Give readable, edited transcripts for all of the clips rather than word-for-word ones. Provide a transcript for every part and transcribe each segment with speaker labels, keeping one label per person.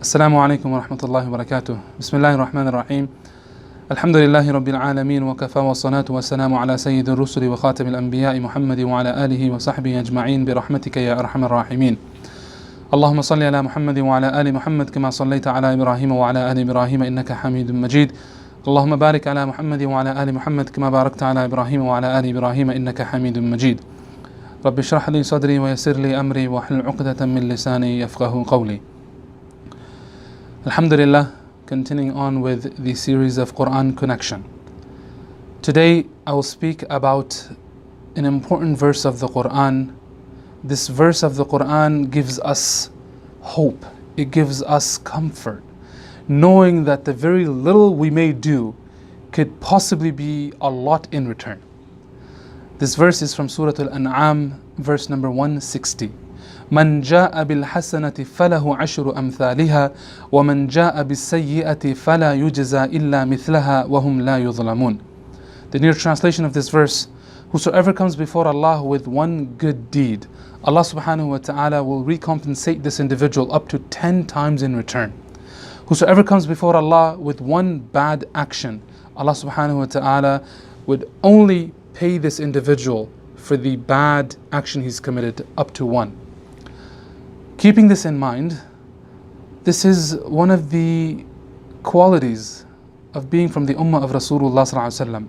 Speaker 1: السلام عليكم ورحمة الله وبركاته. بسم الله الرحمن الرحيم. الحمد لله رب العالمين وكفى والصلاة والسلام على سيد الرسل وخاتم الأنبياء محمد وعلى آله وصحبه أجمعين برحمتك يا أرحم الراحمين. اللهم صل على محمد وعلى آل محمد كما صليت على إبراهيم وعلى آل إبراهيم إنك حميد مجيد. اللهم بارك على محمد وعلى آل محمد كما باركت على إبراهيم وعلى آل إبراهيم إنك حميد مجيد. رب اشرح لي صدري ويسر لي أمري واحلل عقدة من لساني يفقه قولي. Alhamdulillah, continuing on with the series of Quran connection. Today I will speak about an important verse of the Quran. This verse of the Quran gives us hope, it gives us comfort, knowing that the very little we may do could possibly be a lot in return. This verse is from Surah Al-An'am, verse number 160. من جاء بالحسنة فله عشر أمثالها ومن جاء بالسيئة فلا يجزى إلا مثلها وهم لا يظلمون. The near translation of this verse: whosoever comes before Allah with one good deed, Allah subhanahu wa ta'ala will recompensate this individual up to 10 times in return. Whosoever comes before Allah with one bad action, Allah subhanahu wa ta'ala would only pay this individual for the bad action he's committed up to one. Keeping this in mind, this is one of the qualities of being from the Ummah of Rasulullah sallallahu alaihi wasallam,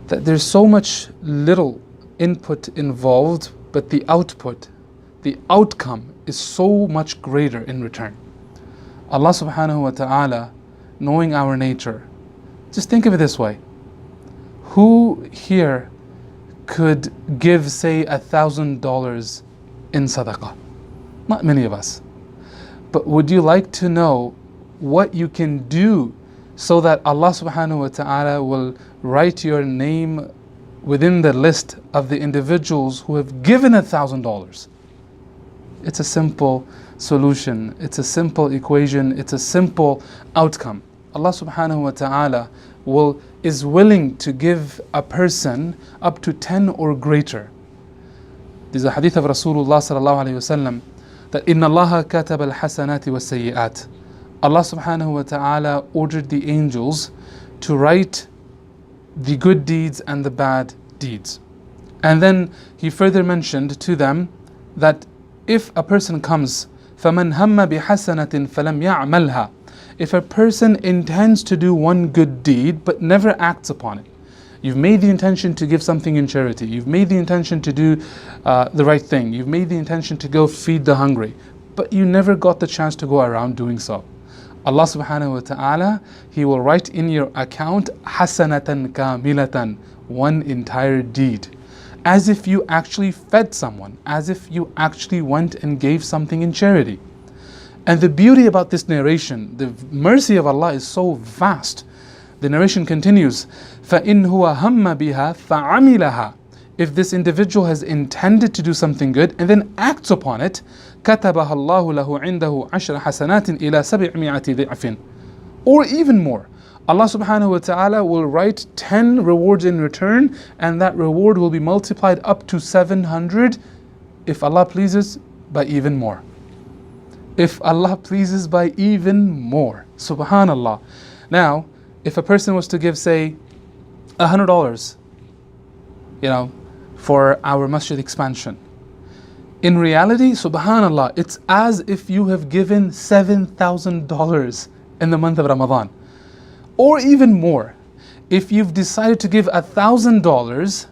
Speaker 1: that there's so much little input involved, but the output, the outcome is so much greater in return. Allah subhanahu wa ta'ala, knowing our nature, just think of it this way. Who here could give, say, $1,000 in sadaqah? Not many of us. But would you like to know what you can do so that Allah subhanahu wa ta'ala will write your name within the list of the individuals who have given $1,000? It's a simple solution, it's a simple equation, it's a simple outcome. Allah subhanahu wa ta'ala is willing to give a person up to 10 or greater. There's a hadith of Rasulullah sallallahu alayhi wasallam that إِنَّ اللَّهَ كَتَبَ الْحَسَنَاتِ وَالسَّيِّئَاتِ. Allah subhanahu wa ta'ala ordered the angels to write the good deeds and the bad deeds. And then He further mentioned to them that if a person comes فَمَنْ هَمَّ بِحَسَنَةٍ فَلَمْ يَعْمَلْهَا, if a person intends to do one good deed but never acts upon it, you've made the intention to give something in charity, you've made the intention to do the right thing, you've made the intention to go feed the hungry, but you never got the chance to go around doing so. Allah subhanahu wa ta'ala, He will write in your account hasanatan kamilatan, one entire deed, as if you actually fed someone, as if you actually went and gave something in charity. And the beauty about this narration, the mercy of Allah is so vast. The narration continues, فَإِنْ هُوَ هَمَّ بِهَا فَعَمِلَهَا. If this individual has intended to do something good and then acts upon it, كَتَبَهَا اللَّهُ لَهُ عِنْدَهُ عَشْرَ حَسَنَاتٍ إِلَى 700 ضِعْفٍ. Or even more, Allah subhanahu wa ta'ala will write 10 rewards in return, and that reward will be multiplied up to 700, if Allah pleases, by even more. If Allah pleases, by even more. Subhanallah. Now, if a person was to give, say, $100, for our masjid expansion, in reality, subhanallah, it's as if you have given $7,000 in the month of Ramadan. Or even more. If you've decided to give $1,000,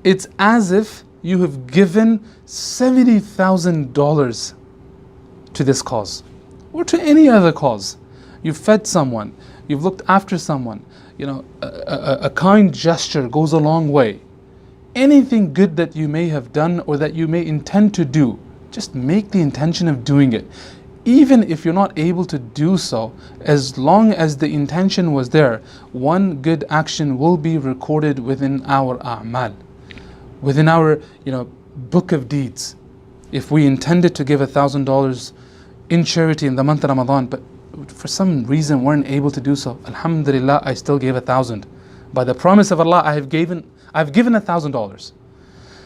Speaker 1: it's as if you have given $70,000 to this cause, or to any other cause. You've fed someone, you've looked after someone, a kind gesture goes a long way. Anything good that you may have done or that you may intend to do, just make the intention of doing it. Even if you're not able to do so, as long as the intention was there, one good action will be recorded within our a'mal, within our book of deeds. If we intended to give $1,000 in charity in the month of Ramadan, but for some reason weren't able to do so, alhamdulillah, I still gave 1,000. By the promise of Allah, I've given $1,000.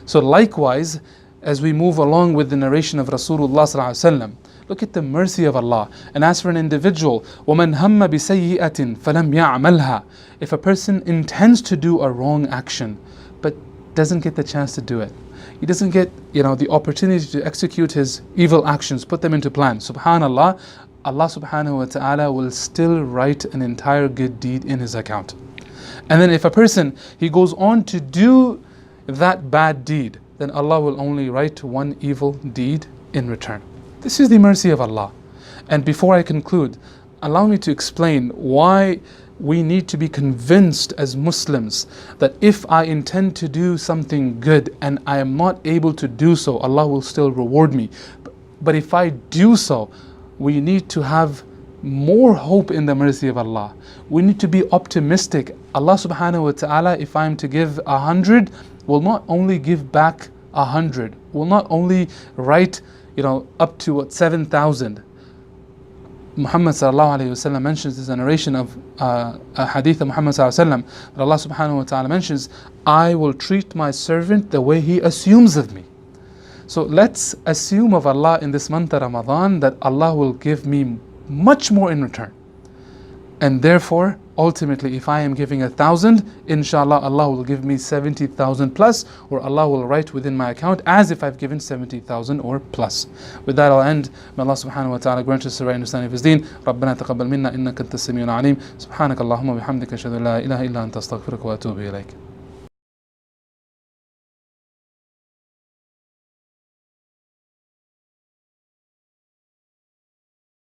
Speaker 1: So likewise, as we move along with the narration of Rasulullah sallallahu alaihi wasallam, Look at the mercy of Allah. And as for an individual, وَمَنْ هَمَّ بِسَيِّئَةٍ فَلَمْ يَعْمَلْهَا. If a person intends to do a wrong action, but doesn't get the chance to do it, he doesn't get, the opportunity to execute his evil actions, put them into plan. Subhanallah, Allah subhanahu wa ta'ala will still write an entire good deed in his account. And then if a person, he goes on to do that bad deed, then Allah will only write one evil deed in return. This is the mercy of Allah. And before I conclude, allow me to explain why we need to be convinced as Muslims that if I intend to do something good and I am not able to do so, Allah will still reward me. But if I do so, we need to have more hope in the mercy of Allah. We need to be optimistic. Allah subhanahu wa ta'ala, if I am to give 100, will not only give back 100, will not only write up to 7,000. Muhammad sallallahu alayhi wa sallam mentions, this a narration of a hadith of Muhammad sallallahu alayhi wa sallam, that Allah subhanahu wa ta'ala mentions, I will treat my servant the way he assumes of me. So let's assume of Allah in this month of Ramadan that Allah will give me much more in return. And therefore, ultimately, if I am giving 1,000, inshallah, Allah will give me 70,000 plus, or Allah will write within my account as if I've given 70,000 or plus. With that, I'll end. May Allah subhanahu wa ta'ala grant us the right understanding of His deen. رَبَّنَا تَقَبَّلْ مِنَّا إِنَّكَ أَنْتَ السَّمِيعُ الْعَلِيمُ سُبْحَانَكَ اللَّهُمَّ وَبِحَمْدِكَ أَشْهَدُ أَن لَا إِلَهَ إِلَّا أَنْتَ أَسْتَغْفِرُكَ وَأَتُوبُ إِلَيْكَ.